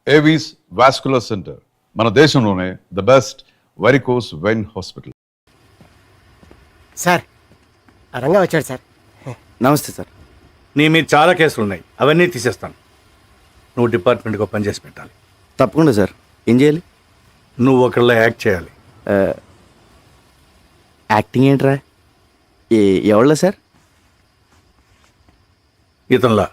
Avis vascular centre, మన దేశంలోనే the best varicose vein hospital. Sir Ranga వచ్చాడు సార్. నమస్తే సార్. నీ మీద చాలా కేసులు ఉన్నాయి, అవన్నీ తీసేస్తాను. నువ్వు డిపార్ట్మెంట్కి పని చేసి పెట్టాలి. తప్పకుండా సార్. ఏం చేయాలి? నువ్వు ఒకళ్ళ యాక్ట్ చేయాలి. యాక్టింగ్ ఏంట్రా? ఎవళ్ళ సార్? ఇతనిలా.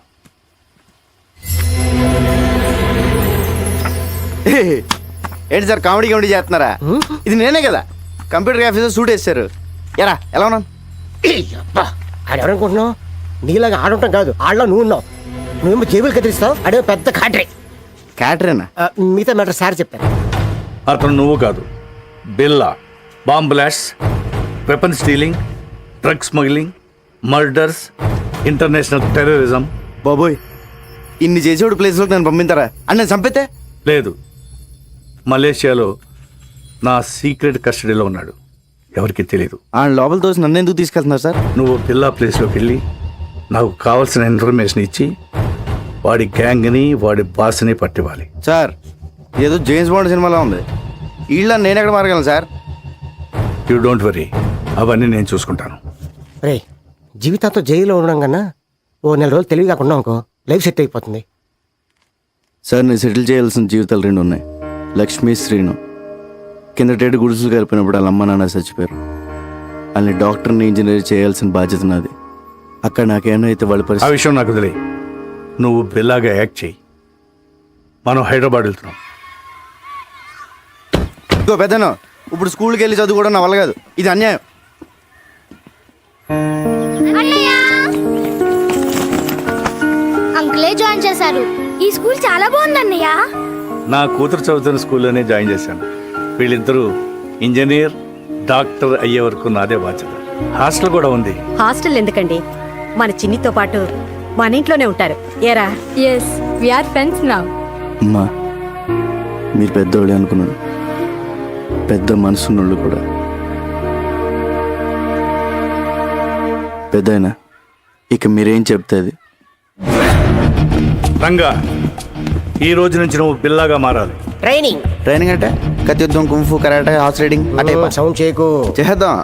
ఏంటి సార్ కామెడీ చేస్తున్నారా? ఇది నేనే కదా కంప్యూటర్ ఆఫీసర్ సూట్ వేస్తారు. ఎలా ఉన్నాను? ఆడెవరనుకుంటున్నావు? నీలాగా ఆడుంటాం కాదు, ఆడలో నువ్వు ఉన్నావు. నువ్వేమో జేబులు కదిలిస్తావు, అడే పెద్ద కాటరీ. క్యాటరేనా? మిగతా మ్యాటర్ సార్ చెప్పారు. అతను నువ్వు కాదు, బిల్లా. Bomb blast, weapon stealing, drug smuggling, murders, international terrorism. బాబోయ్, ఇన్ని చేసేవాడు ప్లేస్లోకి నన్ను పంపించారా? అని నేను చంపితే? లేదు, మలేషియాలో నా సీక్రెట్ కస్టడీలో ఉన్నాడు, ఎవరికి తెలియదు. ఆ లోపల తోసి నన్ను ఎందుకు తీసుకెళ్తున్నారు సార్? నువ్వు బిల్లా ప్లేస్లోకి వెళ్ళి నాకు కావాల్సిన ఇన్ఫర్మేషన్ ఇచ్చి వాడి గ్యాంగ్ని, వాడి బాస్ని పట్టివ్వాలి. సార్ ఏదో జేమ్స్ బాండ్ సినిమాలో ఉంది. వీళ్ళ నేను ఎక్కడ మారగలను సార్? యూ డోంట్ వరీ, అవన్నీ నేను చూసుకుంటాను. రే, జీవితాంతో జైల్లో ఉండడం కన్నా ఓ 4 రోజులు తెలివి కాకుండా అనుకో, లైఫ్ సెట్ అయిపోతుంది. సార్ నేను సెటిల్ చేయాల్సిన జీవితాలు 2 ఉన్నాయి. లక్ష్మీ, శ్రీను. కిందటేడు గుడుసులు కలిపినప్పుడు వాళ్ళ అమ్మ నాన్న చచ్చిపోయారు. వాళ్ళని డాక్టర్ని, ఇంజనీర్ చేయాల్సిన బాధ్యత నాది. అక్కడ నాకేమైతే వాళ్ళ ఆ పరిస్థితి. విషయం నాకు తెలియ. నువ్వు బిల్లాగా యాక్ట్ చేయి. మనం హైదరాబాద్ వెళ్తున్నాం. ఇంకో పెద్దను, ఇప్పుడు స్కూల్కి వెళ్ళి చదువుకోవడం నా వల్ల కాదు. ఇది అన్యాయం. అంకులే జాయిన్ చేశారు. ఈ స్కూల్ చాలా బాగుంది అన్నయ్య. నా కూతురు చదువుతున్న స్కూల్లోనే జాయిన్ చేశాను. వీళ్ళిద్దరూ ఇంజనీర్, డాక్టర్ అయ్యే వరకు నాదే బాధ్యత. హాస్టల్ కూడా ఉంది. హాస్టల్ ఎందుకండి, మన చిన్నితో పాటు మన ఇంట్లోనే ఉంటారు. ఏరా? Yes, we are friends now. అమ్మా, మీరు పెద్దోళ్ళే అనుకున్నాను. పెద్ద మనసున్నోళ్ళు కూడా. పెద్దయినా ఇక మీరేం చెప్తే అది. రంగా, ఈ రోజు నుంచి నువ్వు బిల్లాగా మారాలి. ట్రైనింగ్ ట్రైనింగ్ అంటే కత్తి యుద్ధం, కుంఫు, కరాటే, హార్స్ రైడింగ్ అంటే సౌండ్ చేయకు. చేద్దాం.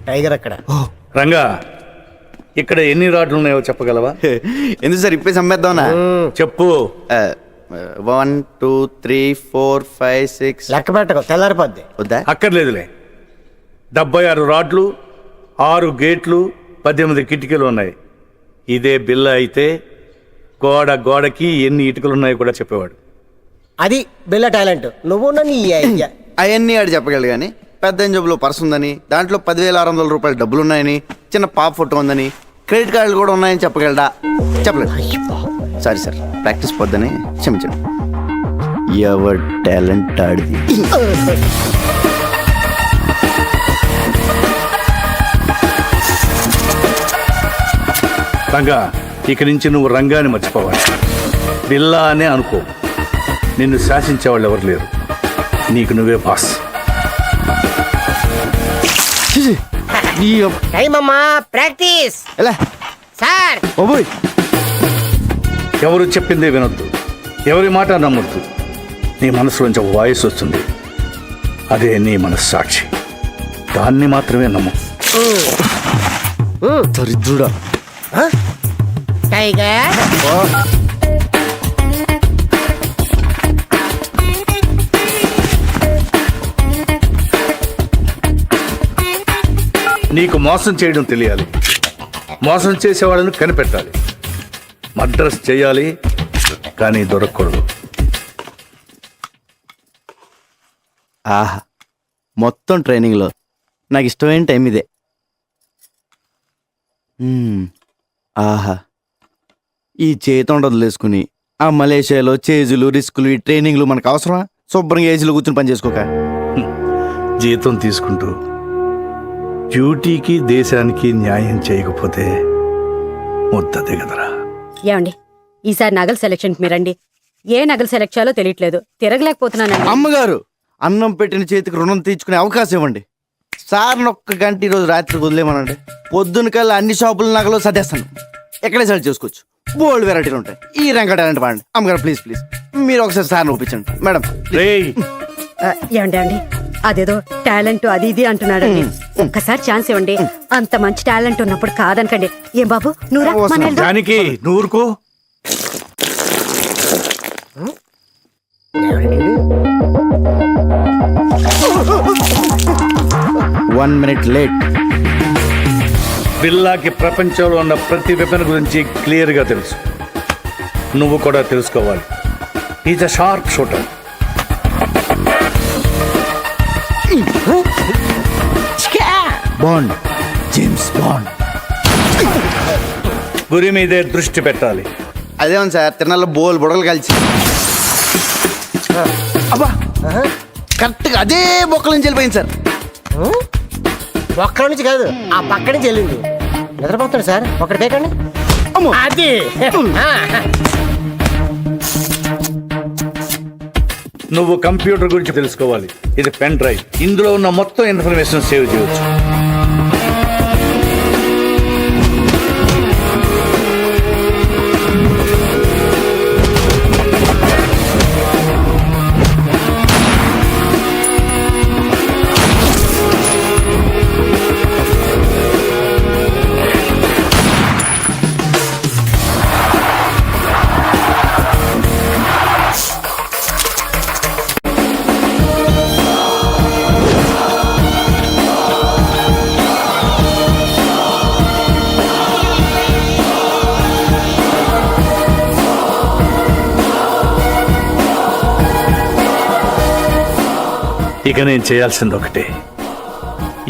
టైగర్ అక్కడ. రంగా, ఇక్కడ ఎన్ని రాడ్లు ఉన్నాయో చెప్పగలవా? ఎందుకు సార్ ఇప్పేసి అమ్మేద్దామనా? చెప్పు. 1 2 3 4 5 6. లెక్క పెట్టకు, తెల్లారిపోద్ది. వద్దా? అక్కర్లేదులే. 76 రాడ్లు, 6 గేట్లు, 18 కిటికీలు ఉన్నాయి. ఇదే బిల్ల అయితే గోడకి ఎన్ని ఇటుకలు ఉన్నాయో కూడా చెప్పేవాడు. అది బిల్ల టాలెంట్. నువ్వు నీ అవన్నీ ఆడు చెప్పగలడు కానీ పెద్ద జబ్బులో పర్స్ ఉందని, దాంట్లో 10,600 రూపాయల డబ్బులు ఉన్నాయని, చిన్న పాప ఫోటో ఉందని, క్రెడిట్ కార్డులు కూడా ఉన్నాయని చెప్పగలడా? చెప్పలేదు. సారీ సార్, ప్రాక్టీస్ పోద్దని క్షమించండి. ఎవర్ టాలెంట్ ఆడిది. రంగా, ఇక నుంచి నువ్వు రంగాన్ని మర్చిపోవాలి. బిల్లా అనే అనుకో. నిన్ను శాసించేవాళ్ళు ఎవరు లేరు. నీకు నువ్వే బాస్. టైం అమ్మా, ప్రాక్టీస్. ఎలా సార్ బాబోయ్, ఎవరు చెప్పిందే వినొద్దు, ఎవరి మాట నమ్మొద్దు. నీ మనసులోంచి ఒక వాయిస్ వస్తుంది, అదే నీ మనస్సాక్షి. దాన్ని మాత్రమే నమ్ము. దరిద్రుడా. టైగర్ నీకు మోసం చేయడం తెలియాలి, మోసం చేసేవాళ్ళని కనిపెట్టాలి. మర్డర్స్ చేయాలి కానీ దొరకకూడదు. ఆహా, మొత్తం ట్రైనింగ్లో నాకు ఇష్టమైన టైం ఇదే. ఆహా, ఈ చేతి వదిలేసుకుని ఆ మలేషియాలో చేజులు, రిస్కులు, ఈ ట్రైనింగ్లు మనకు అవసరమా? శుభ్రంగా ఏజీలో కూర్చొని పని చేసుకోక. జీతం తీసుకుంటూ డ్యూటీకి, దేశానికి న్యాయం చేయకపోతే ముద్ద దిగదరా. ఏమండి, ఈసారి నగల సెలక్షన్కి మీరండి. ఏ నగలు సెలెక్ట్ చేయాలో తెలియట్లేదు, తిరగలేకపోతున్నానండి. అమ్మగారు, అన్నం పెట్టిన చేతికి రుణం తీర్చుకునే అవకాశం ఇవ్వండి. సార్ ఒక్క గంట ఈరోజు రాత్రికి వదిలేమనండి. పొద్దున కల్లా అన్ని షాపుల నగలు సర్దేస్తాను. ఎక్కడే సెలెక్ట్ చేసుకోవచ్చు. బోల్డ్ వెరైటీలు ఉంటాయి. ఈ రంగ టాలెంట్ వాడండి. అమ్మగారు ప్లీజ్ ప్లీజ్ మీరు ఒకసారి సార్ని ఒప్పించండి మేడం. రేయ్ ఏమండి అండి అదేదో టాలెంట్ అది ఇది అంటున్నాడండి. ఒక్కసారి ఛాన్స్ ఇవ్వండి. అంత మంచి టాలెంట్ ఉన్నప్పుడు కాదనకండి. ఏం బాబు నువ్వురా మన వెళ్దాం. జానకి నూరుకో. 1 minute లేట్. బిల్లాకి ప్రపంచంలో ఉన్న ప్రతి వెపన్ గురించి క్లియర్ గా తెలుసు. నువ్వు కూడా తెలుసుకోవాలి. Is a sharp shooter. Bond, James bond. గురి మీదే దృష్టి పెట్టాలి. అదేమో సార్ తిరణాల్లో బోల్ బుడగలు కలిసి అబ్బా కరెక్ట్గా అదే బొక్కల నుంచి వెళ్ళిపోయింది సార్. ఒక్కడి నుంచి కాదు, ఆ పక్క నుంచి వెళ్ళింది. నిద్రపోతాడు సార్, ఒకటి పేకండి. అమ్మో. అది నువ్వు కంప్యూటర్ గురించి తెలుసుకోవాలి. ఇది పెన్ డ్రైవ్. ఇందులో ఉన్న మొత్తం ఇన్ఫర్మేషన్ సేవ్ చేయవచ్చు. ఇక నేను చేయాల్సింది ఒకటే,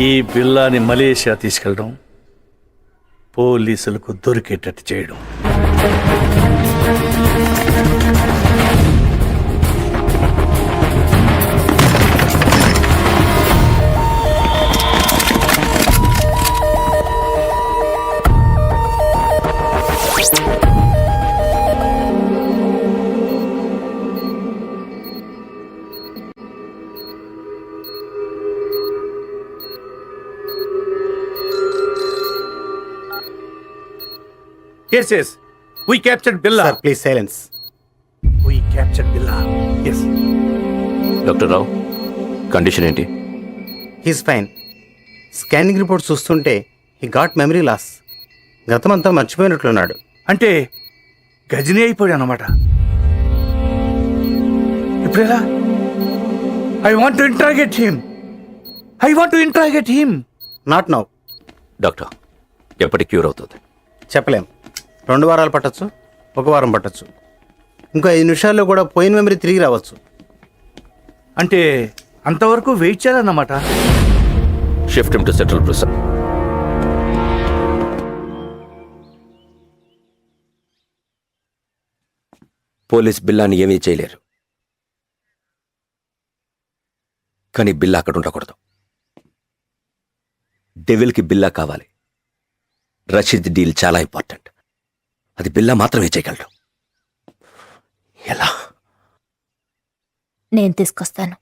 ఈ బిల్లాని మలేషియా తీసుకెళ్ళడం, పోలీసులకు దొరికేటట్టు చేయడం. Yes, yes. We captured Billa. Sir please silence. We captured Billa. Yes. Doctor Rao, condition ఏంటి? He's fine. స్కానింగ్ రిపోర్ట్ చూస్తుంటే హీ గాట్ మెమరీ లాస్. గతమంతా మర్చిపోయినట్లున్నాడు. అంటే గజనీ అయిపోయాడు అన్నమాట. ఇప్పుడెలా? I want to interrogate him. I want to interrogate him. Not now. Doctor, ఎప్పటికి cure అవుతుంది? చెప్పలేం. 2 వారాలు పట్టచ్చు, 1 వారం పట్టచ్చు, ఇంకో 5 నిమిషాల్లో కూడా పోయిన మెమరీ తిరిగి రావచ్చు. అంటే అంతవరకు వెయిట్ చేయాలన్నమాట. Shift him to central prison. Police బిల్లాని ఏమీ చేయలేరు, కానీ బిల్లా అక్కడ ఉండకూడదు. డెవిల్కి బిల్లా కావాలి. రషీద్ డీల్ చాలా ఇంపార్టెంట్. అది బిల్లా మాత్రమే చేయగలడు. ఎలా? నేను తీసుకొస్తాను.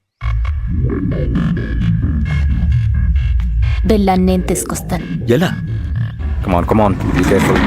బిల్లాన్ని నేను తీసుకొస్తాను. ఎలా? Come on, be careful.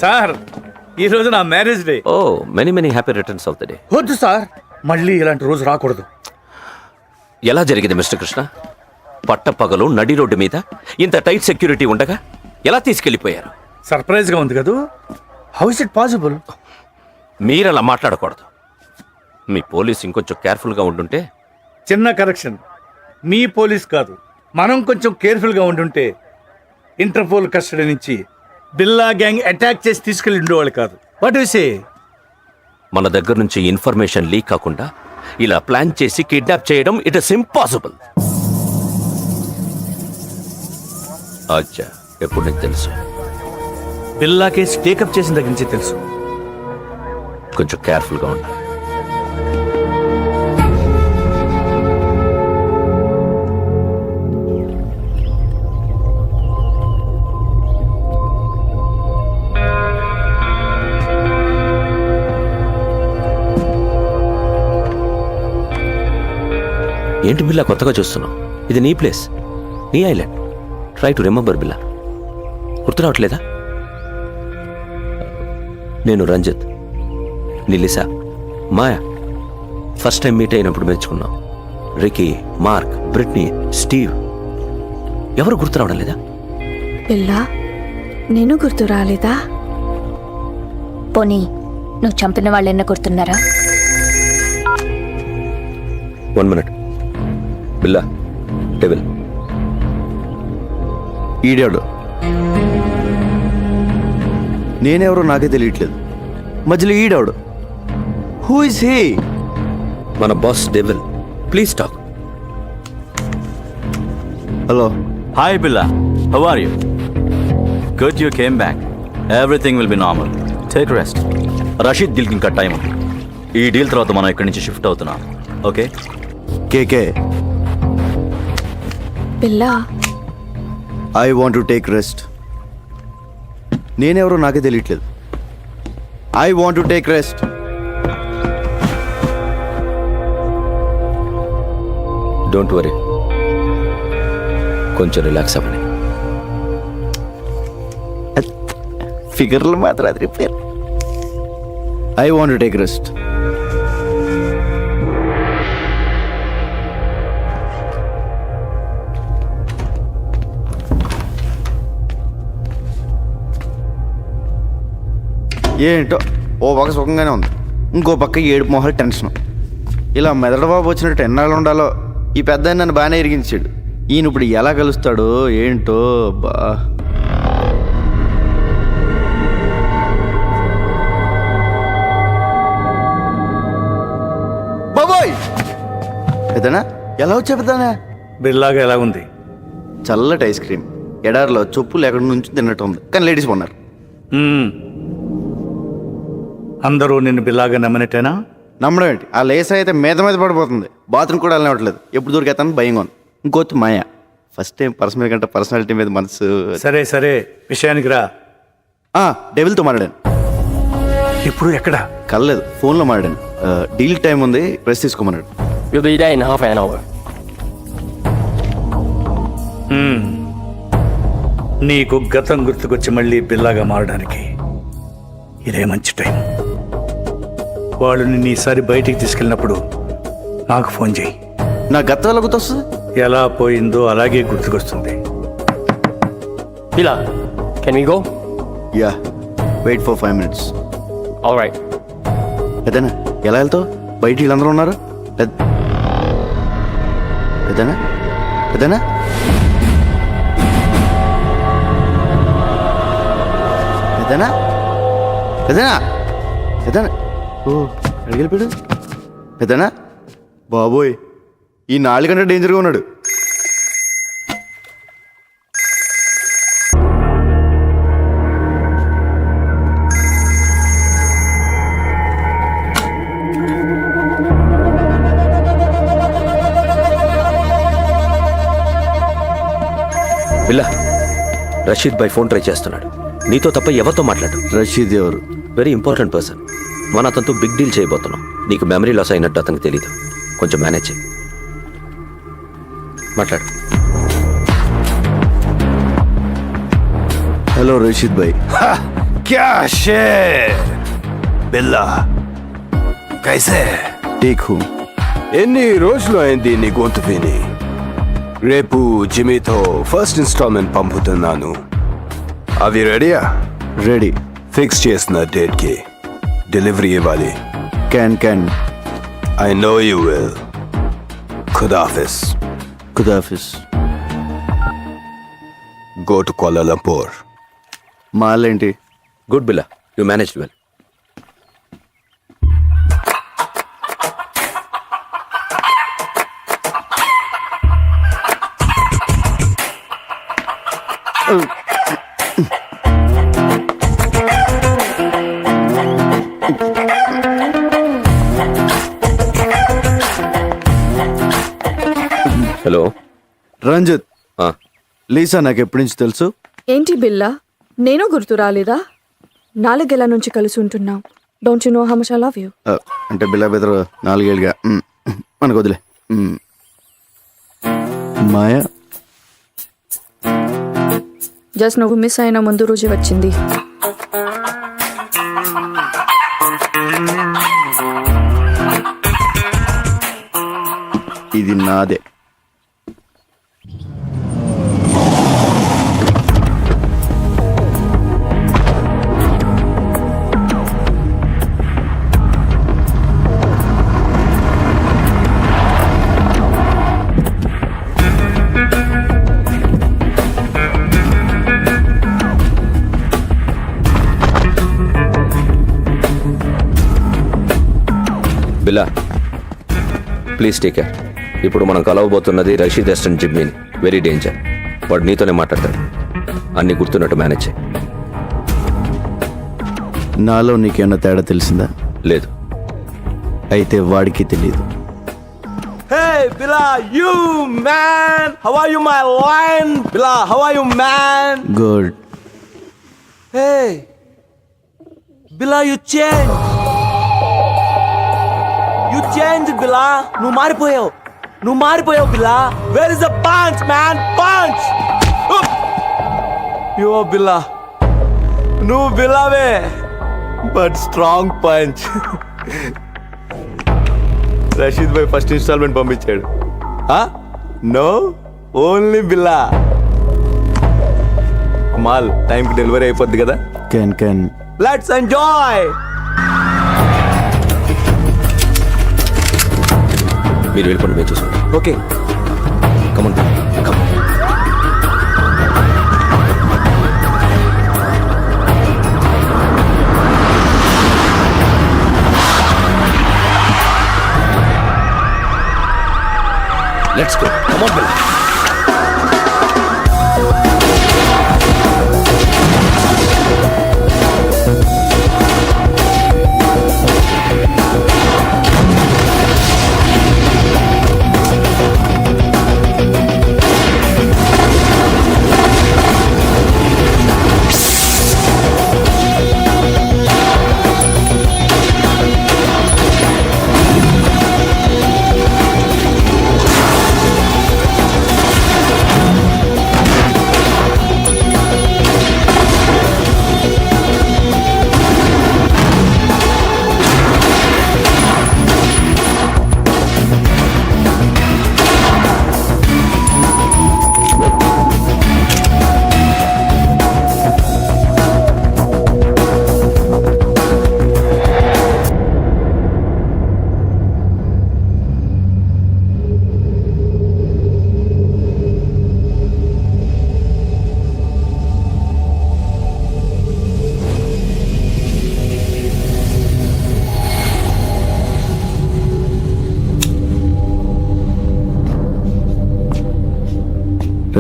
Sir ఈ రోజు నా marriage day. Oh many many happy returns of the day. వద్దు సార్, మళ్ళీ ఇలాంటి రోజు రాకూడదు. ఎలా జరిగింది మిస్టర్ కృష్ణ? పట్టపగలు నడి రోడ్డు మీద ఇంత టైట్ సెక్యూరిటీ ఉండగా ఎలా తీసుకెళ్లిపోయారు? సర్ప్రైజ్ గా ఉంది కదూ. How is it possible? మీరలా మాట్లాడకూడదు. మీ పోలీస్ ఇంకొంచెం కేర్ఫుల్గా ఉండుంటే. చిన్న కరెక్షన్, మీ పోలీస్ కాదు, మనం కొంచెం కేర్ఫుల్గా ఉండుంటే ఇంటర్పోల్ కస్టడీ నుంచి బిల్లా గ్యాంగ్ అటాక్ చేసి తీసుకెళ్ళి ఉండేవాళ్ళు కాదు. What you say? మన దగ్గర నుంచి ఇన్ఫర్మేషన్ లీక్ కాకుండా ఇలా ప్లాన్ చేసి కిడ్నాప్ చేయడం ఇట్ ఇస్ ఇంపాసిబుల్. అచ్చా, ఎప్పుడు నీకు తెలుసు? బిల్లా కేసు టేకప్ చేసిన దగ్గర నుంచి తెలుసు. కొంచెం కేర్ఫుల్గా ఉండాలి. ఏంటి బిల్లా కొత్తగా చూస్తున్నావు? ఇది నీ ప్లేస్, నీ ఐలాండ్. ట్రై టు రిమెంబర్ బిల్లా. గుర్తు రావట్లేదా? నేను రంజిత్, నిలిసా, మాయా ఫస్ట్ టైం మీట్ అయినప్పుడు మెచ్చుకున్నాం. Ricky, Mark, Britney, Steve. ఎవరు గుర్తు రావడం లేదా? పిల్లా, నేను గుర్తు రాలేదా? పోనీ నువ్వు చంపిన వాళ్ళెన్న గుర్తున్నారా? 1 minute. బిల్లా, డెవిల్. ఈడాడు. నేనెవరో నాకే తెలియట్లేదు. మధ్యలో ఈడాడు. Who is he? మన boss devil. Please talk. Hello. Hi Billa, how are you? Good you came back. Everything will be normal. Take rest. Rashid డీల్కి ఇంకా టైం ఉంది. ఈ డీల్ తర్వాత మనం ఇక్కడి నుంచి షిఫ్ట్ అవుతున్నాం. ఓకే? కేకే, పిల్లా, I want to take rest. నేనెవరో నాకే తెలియట్లేదు. I want to take rest. Don't worry, కొంచెం రిలాక్స్ అవ్వండి. ఫిగర్లు మాత్రం అది repair. I want to take rest. ఏంటో ఓ పక్క సుఖంగానే ఉంది, ఇంకో పక్క ఏడుపు మొహాలు టెన్షన్. ఇలా మెదడుబాబు వచ్చినట్టు ఎన్నాళ్ళు ఉండాలో. ఈ పెద్ద ఆయన నన్ను బాగానే ఇరిగించాడు. ఈయన ఇప్పుడు ఎలా కలుస్తాడో ఏంటో. బా బాబోయ్, పెద్దనా ఎలా వచ్చా పెద్దనా? బిల్లాగా ఎలా ఉంది? చల్లటి ఐస్ క్రీమ్ ఎడారిలో చెప్పులు ఎక్కడి నుంచి తిన్నట్టు ఉంది, కానీ లేడీస్ కొన్నారు. అందరూ నిన్ను బిల్లాగా నమ్మనట్టేనా? నమ్మడం ఏంటి, ఆ లేస్ అయితే మీద మీద పడిపోతుంది. బాత్రూమ్ కూడా వెళ్ళనివ్వట్లేదు. ఎప్పుడు దొరికేస్తాను భయంగా ఉంది. ఇంకోటి మాయా, ఫస్ట్ టైం పర్సనల్ కంటే పర్సనాలిటీ మీద మనసు. సరే సరే, విషయానికి రా. డెవిల్తో మాట్లాడాను. ఇప్పుడు ఎక్కడ? కలలేదు, ఫోన్లో మాట్లాడాను. డీల్ టైం ఉంది, press తీసుకోమన్నాడు. You'll be there in half an hour. నీకు గతం గుర్తుకొచ్చి మళ్ళీ బిల్లాగా మారడానికి ఇదే మంచి టైం. వాళ్ళు నిన్ను ఈసారి బయటికి తీసుకెళ్ళినప్పుడు నాకు ఫోన్ చేయి. నా గతం ఎలా గుర్తొస్తుంది? ఎలా పోయిందో అలాగే గుర్తుకొస్తుంది. Billa, can we go? Yeah, wait for 5 minutes. All right. పెద్దనా ఎలా వెళ్తావు? బయట వీళ్ళందరూ ఉన్నారు. పెద్దనా పెద్దనా పెద్దనా పెద్దనా పెద్దనా ఓ అడిగెళ్ళిపోయాడు. పెద్దనా బాబోయ్, ఈ 4 గంటల డేంజర్గా ఉన్నాడు. బిల్లా, రషీద్ బై ఫోన్ ట్రై చేస్తున్నాడు. నీతో తప్ప ఎవరితో మాట్లాడు? రషీద్ ఎవరు? Very important person. మన అతనితో బిగ్ డీల్ చేయబోతున్నాం. నీకు మెమరీ లాస్ అయినట్టు అతనికి తెలీదు. కొంచెం మేనేజ్ చేయి. మాట్లాడు. హలో రషీద్ భాయ్. क्या शेर बिल्ला कैसे ఠీక్ హూ ఎన్ని రోజులు అయింది నీ గొంతు విని రేపు జిమ్మీతో ఫస్ట్ ఇన్స్టాల్మెంట్ పంపుతున్నాను అవి రెడీయా రెడీ ఫిక్స్ చేసిన డేట్ కి డెలివరీ ఇవ్వాలి can I know you will ఖుదాఫిస్ ఖుదాఫిస్ గో టు కోలాలంపూర్ మాలేంటి good Billa you manage well. Hello Ranjith Lisa నాకు ఎప్పటి నుంచి తెలుసు? ఏంటి బిల్లా నేను గుర్తు రాలేదా? 4 ఏళ్ల నుంచి కలిసి ఉంటున్నాం. Don't you know how much I love you? అంటే బిల్లా బెదరు 4 ఏళ్ళుగా మనకు వదిలే. మాయా జస్ట్ నువ్వు మిస్ అయిన ముందు రోజు వచ్చింది. ఇది నాదే. బిల్లా ప్లీజ్ టేక్ కేర్. ఇప్పుడు మనం కలవబోతున్నది రషీద్ అసిస్టెంట్ జిమ్మీని. Very danger. వాడు నీతోనే మాట్లాడతాడు. అన్ని గుర్తున్నట్టు మేనేజ్ చేయి. నాలో నీకేమన్నా తేడా తెలిసిందా? లేదు. అయితే వాడికి తెలియదు. Hey, Billa, you man! How are you, my lion? Billa, how are you, man? Good. Hey, Billa, you changed. You changed, Billa. నువ్వు మారిపోయావు, Billa. Where is the punch, man? Punch! You are Billa. నువ్వు Billaవే, but strong punch. Rashid bhai first instalment పంపించాడు. No only Billa. మాల్ టైంకి delivery అయిపోద్ది కదా. Can let's enjoy. మీరు వెళ్ళిపోండి, మేము చూసుకుంటాం. Okay come on come on. Let's go. Come on, Billa.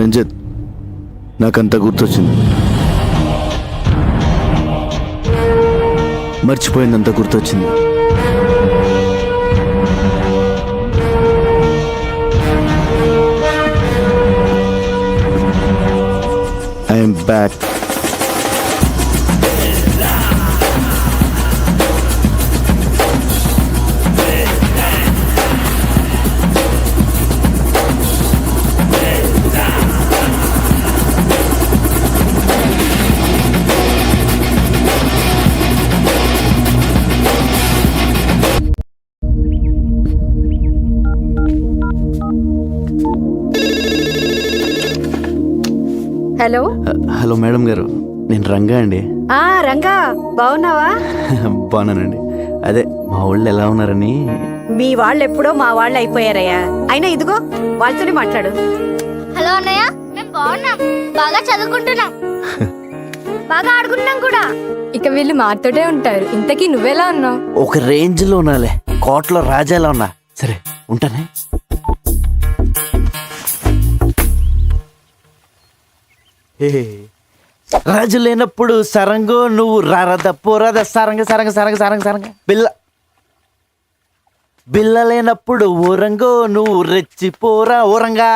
Ranjit నాకంతా గుర్తొచ్చింది. మర్చిపోయిందంతా గుర్తొచ్చింది. I'm back. Hello hello madam గారు, నేను రంగా అండి. రంగా బాగున్నావా? బాగున్నానండి. అదే మా వాళ్ళు ఎలా ఉన్నారని. మీ వాళ్ళు ఎప్పుడో మా వాళ్ళు అయిపోయారయ్యా. అయినా ఇదిగో వాళ్ళతోనే మాట్లాడు. హలో అన్నయ్య, మేము బాగున్నాం, బాగా చదువుకుంటున్నాం, బాగా ఆడుకుంటున్నాం కూడా. ఇక వీళ్ళు మాతోటే ఉంటారు. ఇంతకీ నువ్వెలా ఉన్నావు? ఒక రేంజ్ లో ఉన్నాలే, కోట్లో రాజాలా ఉన్నా. సరే ఉంటానే. రాజు లేనప్పుడు సరంగు నువ్వు రారద పోరాద సరంగ సరంగ సరంగ సరంగ సరంగ బిల్ల బిల్ల లేనప్పుడు ఊరంగో నువ్వు రెచ్చిపోరా ఊరంగా.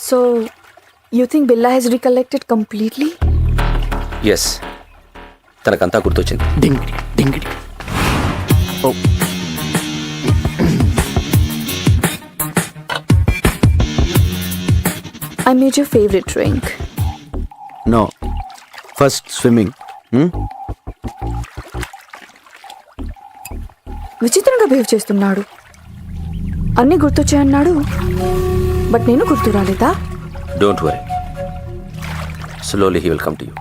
So you think Billa has recollected completely? Yes, తనకంతా గుర్తొచ్చింది. డింగిడి డింగిడి. Oh I made your favorite drink. No, first swimming. విచిత్రంగా బిహేవ్ చేస్తున్నాడు. అన్నీ గుర్తొచ్చాయన్నాడు, బట్ నేను గుర్తు రాలేదా? Don't worry, slowly he will come to you.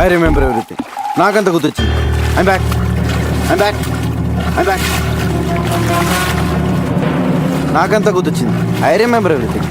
I remember everything. నాకంత గుర్తొచ్చింది. I'm back, I'm back, I'm back. నాకంత గుర్తొచ్చింది. I remember everything.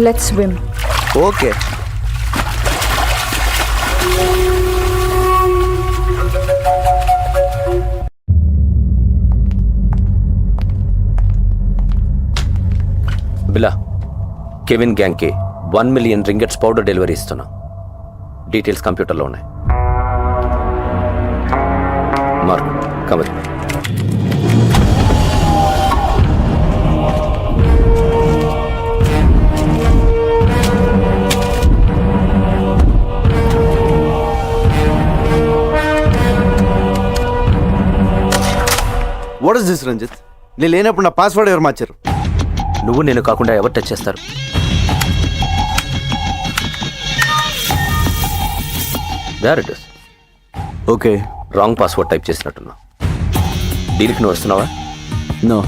Let's swim. Okay. Billa, Kevin గ్యాంగ్కి 1 మిలియన్ రింగెట్స్ పౌడర్ డెలివరీ ఇస్తున్నా. డీటెయిల్స్ కంప్యూటర్లో ఉన్నాయి. మార్క్ కమర్. What is this Ranjit? నేను లేనప్పుడు నా పాస్వర్డ్ ఎవరు మార్చారు? నువ్వు నేను కాకుండా ఎవరు టచ్ చేస్తారు? There it is. Okay. Wrong password type చేసినట్టున్నా. డీల్కి నువ్వు వస్తున్నావా? నో.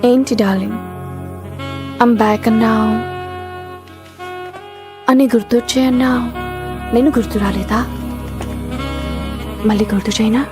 ఏంటి డార్లింగ్, ఐమ్ బ్యాక్ అన్నావు, అని గుర్తొచ్చాయన్నావు. నేను గుర్తు రాలేదా? మళ్ళీ గుర్తు చేయనా?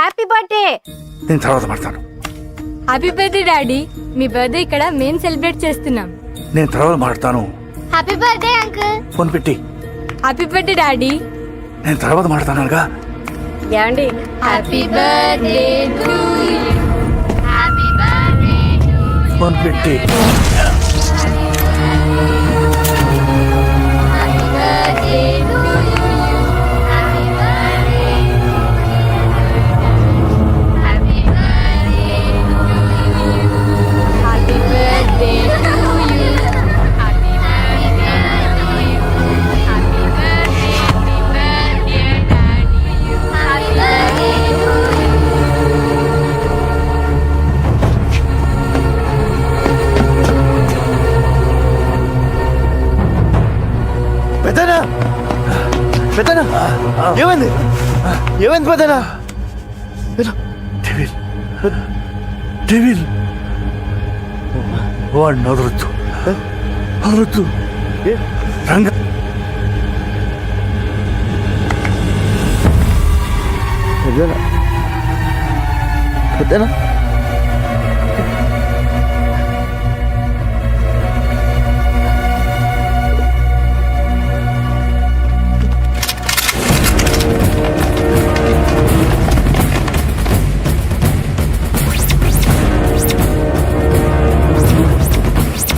Happy birthday. నేను తర్వాత మాట్లాడతాను. Happy birthday daddy. మీ బర్త్డే ఇక్కడ మేము సెలబ్రేట్ చేస్తున్నాం. నేను తర్వాత మాట్లాడతాను. Happy birthday uncle. ఫోన్ పెట్టి. Happy birthday daddy. నేను తర్వాత మాట్లాడతానుగా. ఏమండి happy birthday to you. Happy birthday to you. Phone పెట్టి. Happy birthday to you. Happy birthday. Happy birthday to you. Happy birthday to you. Happy birthday to you. Happy birthday. Happy birthday daddy. Happy birthday to you. పెద్దనా పెద్దనా ఏమైంది ఏమైంది పెద్దనా? Devil devil వాడిని వదలొద్దు వదలొద్దు. రంగ పెద్దనా పెద్దనా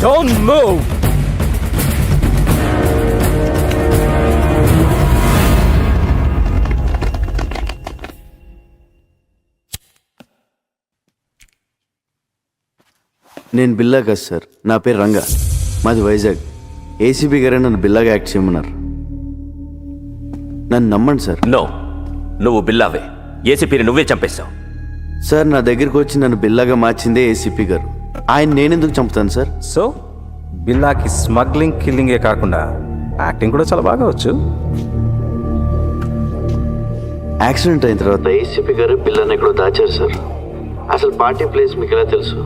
Don't move! నేను బిల్లా కాదు సార్, నా పేరు రంగా, మాది వైజాగ్. ఏసీబీ గారే నన్ను బిల్లాగా యాక్ట్ చేయమన్నారు. నన్ను నమ్మండి సార్. నో, నువ్వు బిల్లావే. ఏసీపీని నువ్వే చంపేశావు. సార్ నా దగ్గరికి వచ్చి నన్ను బిల్లాగా మార్చిందే ఏసీపీ గారు. ఆయన నేనెందుకు చంపుతాను సార్? సో బిల్లాకి స్మగ్లింగ్ కిల్లింగే కాకుండా యాక్టింగ్ కూడా చాలా బాగా వచ్చు. యాక్సిడెంట్ అయిన తర్వాత ఏసీపీ గారు బిల్లాని ఎక్కడో దాచారు సార్. అసలు పార్టీ ప్లేస్ మీకు ఎలా తెలుసు?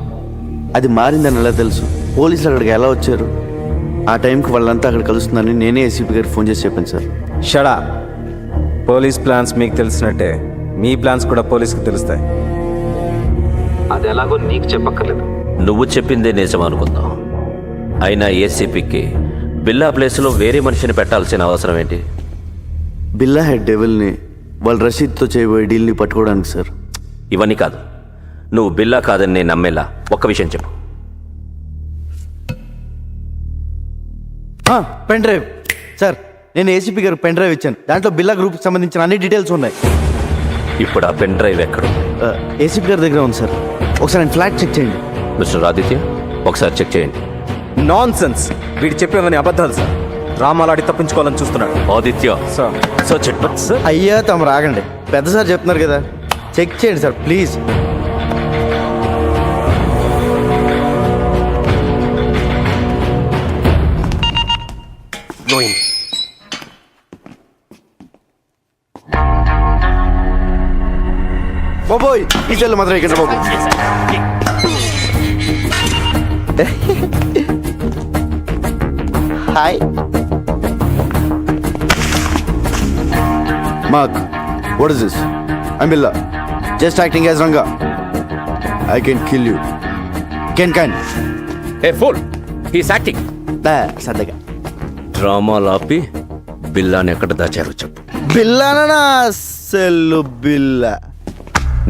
అది మారిందని ఎలా తెలుసు? పోలీసులు అక్కడికి ఎలా వచ్చారు? ఆ టైంకి వాళ్ళంతా అక్కడ కలుస్తుందని నేనే ఏసీపీ గారికి ఫోన్ చేసి చెప్పాను సార్. షడా, పోలీస్ ప్లాన్స్ మీకు తెలిసినట్టే మీ ప్లాన్స్ కూడా పోలీస్కి తెలుస్తాయి. అది ఎలాగో నీకు చెప్పక్కర్లేదు. నువ్వు చెప్పిందే నిజం అనుకుందాం. అయినా ఏసీపీకి బిల్లా ప్లేస్లో వేరే మనిషిని పెట్టాల్సిన అవసరం ఏంటి? బిల్లా హెడ్ డెవిల్ని వాళ్ళు రషీద్తో చేయబోయే డీల్ని పట్టుకోవడానికి సార్. ఇవన్నీ కాదు, నువ్వు బిల్లా కాదని నేను నమ్మేలా ఒక్క విషయం చెప్పు. పెన్ డ్రైవ్ సార్, నేను ఏసీపీ గారికి పెన్ డ్రైవ్ ఇచ్చాను. దాంట్లో బిల్లా గ్రూప్కి సంబంధించిన అన్ని డీటెయిల్స్ ఉన్నాయి. ఇప్పుడు ఆ పెన్ డ్రైవ్ ఎక్కడ? ఏసీపీ గారి దగ్గర ఉంది సార్. ఒకసారి నేను ఫ్లాట్ చెక్ చేయండి. మిస్టర్ ఆదిత్య, ఒకసారి చెక్ చేయండి. నాన్ సెన్స్, వీడు చెప్పేవని అబద్ధాలు సార్. డ్రామాలాడి తప్పించుకోవాలని చూస్తున్నాడు. Aditya sir search it. Sir అయ్యా తమ రాగండి, పెద్ద సార్ చెప్తున్నారు కదా, చెక్ చేయండి సార్ ప్లీజ్. బాబోయ్ ఈ చెల్లు మాత్రం ఇక్కడ బాబు. Hi Mark, what is this? I'm Billa, just acting as Ranga. I can kill you. Can a fool, he's acting. సరదాగా డ్రామాలు ఆపి బిల్లాని ఎక్కడ దాచారో చెప్పు. బిల్లానా? సెల్లు బిల్లా.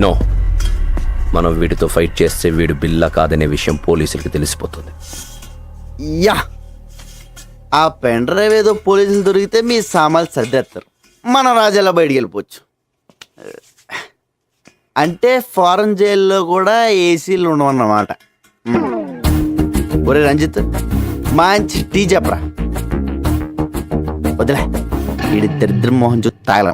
నో, మనం వీడితో ఫైట్ చేస్తే వీడు బిల్లా కాదనే విషయం పోలీసులకి తెలిసిపోతుంది. యా, ఆ పెన్ డ్రైవ్ ఏదో పోలీసులు దొరికితే మీ సామాన్లు సర్దేస్తారు, మన రాజాలా బయటికి వెళ్ళిపోవచ్చు. అంటే ఫారెన్ జైల్లో కూడా ఏసీలు ఉండవన్నమాట. ఒరే రంజిత్, మంచి టీ చెప్పరా. వదిలే, వీడి దరిద్ర మోహన్ చూ తాగలం.